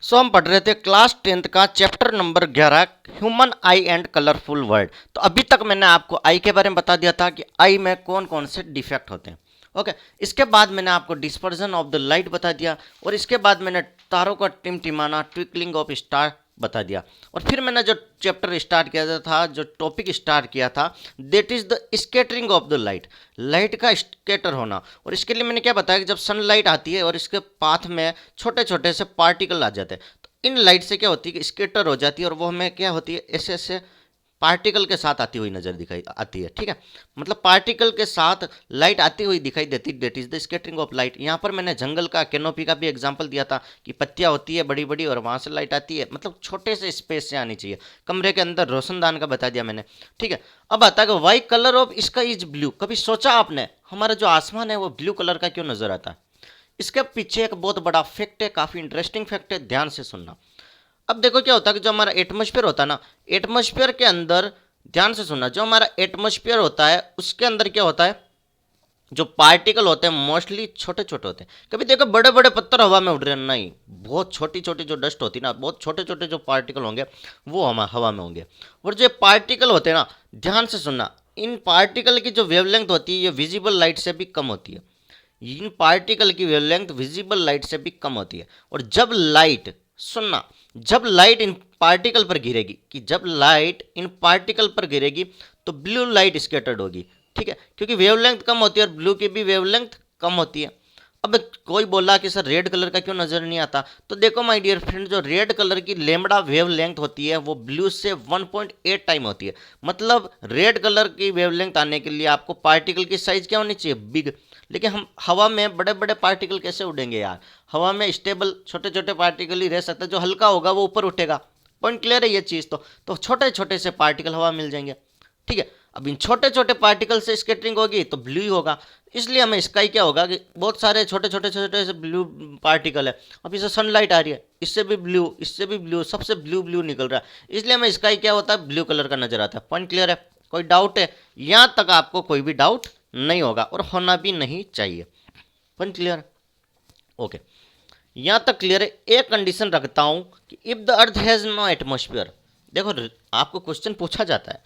हम पढ़ रहे थे क्लास 10th का chapter number 11 human I and colourful world. तो अभी तक मैंने आपको आई के बारे में बता दिया था कि आई में कौन कौन से डिफेक्ट होते हैं। ओके, इसके बाद मैंने आपको डिस्पर्जन ऑफ द लाइट बता दिया, और इसके बाद मैंने तारों का टिमटिमाना ट्विकलिंग ऑफ स्टार बता दिया। और फिर मैंने जो चैप्टर स्टार्ट किया था, जो टॉपिक स्टार्ट किया था, that is the scattering of the light, light का स्केटर होना। और इसके लिए मैंने क्या बताया कि जब सनलाइट आती है और इसके पाथ में छोटे छोटे से पार्टिकल आ जाते हैं, तो इन लाइट से क्या होती है कि स्केटर हो जाती है, और वो हमें क्या होती है, ऐसे ऐसे पार्टिकल के साथ आती हुई नजर दिखाई आती है। ठीक है, मतलब पार्टिकल के साथ लाइट आती हुई दिखाई देती, that is the scattering of light. यहाँ पर मैंने जंगल का कैनोपी का भी एग्जांपल दिया था कि पत्तियां होती है बड़ी बड़ी और वहां से लाइट आती है, मतलब छोटे से स्पेस से आनी चाहिए। कमरे के अंदर रोशनदान का बता दिया मैंने। ठीक है, अब आता है why colour of sky is blue. कभी सोचा आपने हमारा जो आसमान है वो ब्लू कलर का क्यों नजर आता है? इसके पीछे एक बहुत बड़ा फैक्ट है, काफी इंटरेस्टिंग फैक्ट है, ध्यान से सुनना। अब देखो क्या होता है कि जो हमारा एटमॉस्फेयर होता है ना, एटमॉस्फेयर के अंदर, ध्यान से सुनना, जो हमारा एटमॉस्फेयर होता है उसके अंदर क्या होता है, जो पार्टिकल होते हैं मोस्टली छोटे छोटे होते हैं। कभी देखो बड़े बड़े पत्थर हवा में उड़ रहे हैं, नहीं, बहुत छोटी छोटी जो डस्ट होती है ना, बहुत छोटे छोटे जो पार्टिकल होंगे वो हम हवा में होंगे। और जो पार्टिकल होते हैं ना, ध्यान से सुनना, इन पार्टिकल की जो वेवलेंथ होती है ये विजिबल लाइट से भी कम होती है। इन पार्टिकल की वेवलेंथ विजिबल लाइट से भी कम होती है। और जब लाइट, सुनना, जब लाइट इन पार्टिकल पर गिरेगी, कि जब लाइट इन पार्टिकल पर गिरेगी तो ब्लू लाइट स्कैटर्ड होगी। ठीक है, क्योंकि वेवलेंथ कम होती है और ब्लू की भी वेवलेंथ कम होती है। अब कोई बोला कि सर रेड कलर का क्यों नजर नहीं आता, तो देखो माय डियर फ्रेंड, जो रेड कलर की लेमड़ा वेवलेंथ होती है वो ब्लू से 1.8 टाइम होती है। मतलब रेड कलर की वेवलेंथ आने के लिए आपको पार्टिकल की साइज क्या होनी चाहिए, बिग। लेकिन हम हवा में बड़े बड़े पार्टिकल कैसे उड़ेंगे यार? हवा में स्टेबल छोटे छोटे पार्टिकल ही रह सकते हैं, जो हल्का होगा वो ऊपर उठेगा। पॉइंट क्लियर है ये चीज़? तो छोटे छोटे से पार्टिकल हवा मिल जाएंगे। ठीक है, अब इन छोटे छोटे पार्टिकल से स्कैटरिंग होगी तो ब्लू ही होगा। इसलिए हमें स्काई क्या होगा कि बहुत सारे छोटे छोटे छोटे से ब्लू पार्टिकल है। अब इसे सनलाइट आ रही है, इससे भी ब्लू, इससे भी ब्लू, सबसे ब्लू ब्लू निकल रहा है, इसलिए हमें स्काई क्या होता है, ब्लू कलर का नजर आता है। पॉइंट क्लियर है? कोई डाउट है? यहाँ तक आपको कोई भी डाउट नहीं होगा और होना भी नहीं चाहिए। Point clear? ओके, यहाँ तक क्लियर है। एक कंडीशन रखता हूँ कि if the earth has no atmosphere, देखो आपको क्वेश्चन पूछा जाता है,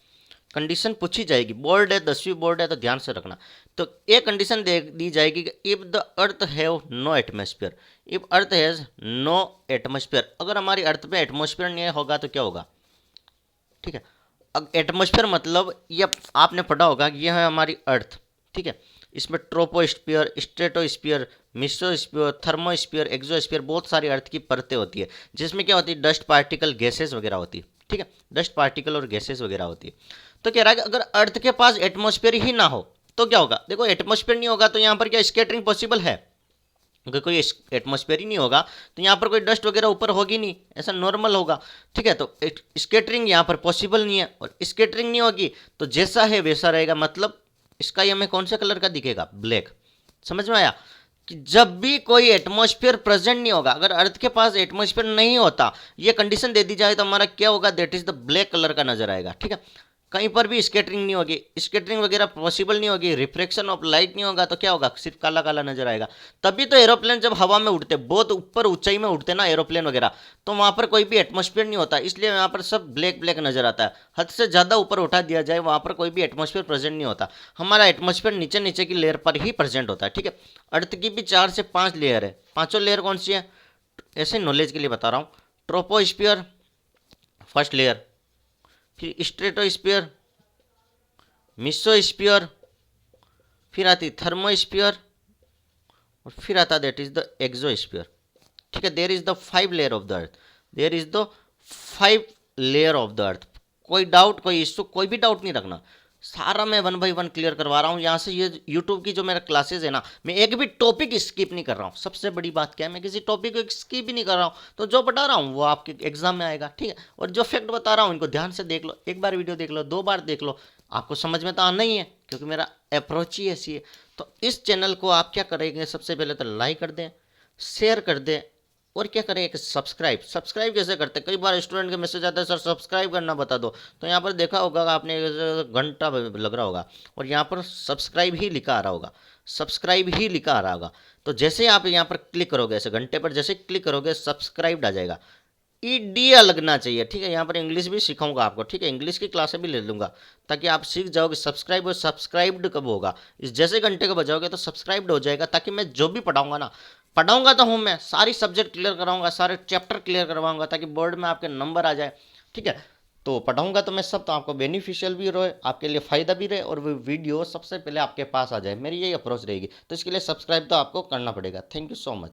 कंडीशन पूछी जाएगी, बोर्ड है, 10वीं बोर्ड है तो ध्यान से रखना। तो एक कंडीशन दे दी जाएगी कि if the earth have no atmosphere, if earth has no atmosphere, अगर हमारी अर्थ पे एटमोस्फियर नहीं होगा तो क्या होगा? ठीक है, अब एटमोस्फियर मतलब ये आपने पढ़ा होगा कि यह है हमारी अर्थ। ठीक है, इसमें ट्रोपोस्फियर, स्ट्रेटोस्फियर, मिसोस्फियर, थर्मोस्फियर, एक्सोस्फियर, बहुत सारी अर्थ की परतें होती है, जिसमें क्या होती है, डस्ट पार्टिकल, गैसेस वगैरह होती है। ठीक है, डस्ट पार्टिकल और गैसेस वगैरह होती है। तो कह रहा है कि अगर अर्थ के पास एटमोस्फियर ही ना हो तो क्या होगा? देखो एटमोस्फियर नहीं होगा तो यहाँ पर क्या स्केटरिंग पॉसिबल है? अगर कोई एटमोस्फेयर ही नहीं होगा तो यहाँ पर कोई डस्ट वगैरह ऊपर होगी नहीं, ऐसा नॉर्मल होगा। ठीक है, तो स्केटरिंग यहाँ पर पॉसिबल नहीं है, और स्केटरिंग नहीं होगी तो जैसा है वैसा रहेगा। मतलब स्काई हमें कौन से कलर का दिखेगा? ब्लैक। समझ में आया? कि जब भी कोई एटमॉस्फेयर प्रेजेंट नहीं होगा, अगर अर्थ के पास एटमॉस्फेयर नहीं होता, ये कंडीशन दे दी जाए तो हमारा क्या होगा? That is the black colour का नजर आएगा। ठीक है, कहीं पर भी स्केटरिंग नहीं होगी, स्केटरिंग वगैरह पॉसिबल नहीं होगी, रिफ्लेक्शन ऑफ लाइट नहीं होगा तो क्या होगा? सिर्फ काला काला नजर आएगा। तभी तो एरोप्लेन जब हवा में उड़ते, बहुत ऊपर ऊंचाई में उड़ते ना एरोप्लेन वगैरह, तो वहां पर कोई भी एटमॉस्फेयर नहीं होता, इसलिए वहां पर सब ब्लैक ब्लैक नजर आता है। हद से ज़्यादा ऊपर उठा दिया जाए वहां पर कोई भी एटमॉस्फेयर प्रेजेंट नहीं होता, हमारा एटमॉस्फेयर नीचे नीचे की लेयर पर ही प्रेजेंट होता है। ठीक है, अर्थ की भी 4 से 5 लेयर है। पांचों लेयर कौन सी है? ऐसे नॉलेज के लिए बता रहा हूँ। ट्रोपोस्फियर फर्स्ट लेयर, फिर स्ट्रेटोस्फियर, मिसोस्फियर, फिर आती थर्मोस्फियर, और फिर आता दैट इज द एक्सोस्फियर। ठीक है, there is the 5 layer of the earth, there is the 5 layer of the earth. कोई डाउट, कोई इश्यू, कोई भी डाउट नहीं रखना, सारा मैं 1 बाई 1 क्लियर करवा रहा हूँ। यहाँ से ये यूट्यूब की जो मेरा क्लासेस है ना, मैं एक भी टॉपिक स्किप नहीं कर रहा हूँ। सबसे बड़ी बात क्या है, मैं किसी टॉपिक को स्किप भी नहीं कर रहा हूँ। तो जो बता रहा हूँ वो आपके एग्जाम में आएगा। ठीक है, और जो फैक्ट बता रहा हूँ इनको ध्यान से देख लो, एक बार वीडियो देख लो, 2 बार देख लो, आपको समझ में तो आना ही है, क्योंकि मेरा अप्रोच ही ऐसी है। तो इस चैनल को आप क्या करेंगे, सबसे पहले तो लाइक कर दें, शेयर कर दें, और क्या करें, एक सब्सक्राइब। सब्सक्राइब कैसे करते हैं? कई बार स्टूडेंट के मैसेज आता है, सर सब्सक्राइब करना बता दो। तो यहाँ पर देखा होगा आपने, घंटा लग रहा होगा और यहाँ पर सब्सक्राइब ही लिखा आ रहा होगा, सब्सक्राइब ही लिखा आ रहा होगा। तो जैसे ही आप यहाँ पर क्लिक करोगे, ऐसे घंटे पर जैसे क्लिक करोगे सब्सक्राइब्ड आ जाएगा। ईडिया लगना चाहिए, ठीक है। यहाँ पर इंग्लिश भी सिखाऊंगा आपको, ठीक है। इंग्लिश की क्लासें भी ले लूंगा ताकि आप सीख जाओगे सब्सक्राइब, और सब्सक्राइब्ड कब होगा, इस जैसे घंटे को बजाओगे तो सब्सक्राइब्ड हो जाएगा, ताकि मैं जो भी पढ़ाऊंगा ना, पढ़ाऊंगा तो हूँ मैं, सारी सब्जेक्ट क्लियर कराऊंगा, सारे चैप्टर क्लियर करवाऊंगा, ताकि बोर्ड में आपके नंबर आ जाए, ठीक है। तो पढ़ाऊंगा तो मैं सब, तो आपको बेनिफिशियल भी रहे, आपके लिए फ़ायदा भी रहे, और वो वीडियो सबसे पहले आपके पास आ जाए, मेरी यही अप्रोच रहेगी। तो इसके लिए सब्सक्राइब तो आपको करना पड़ेगा। Thank you so much.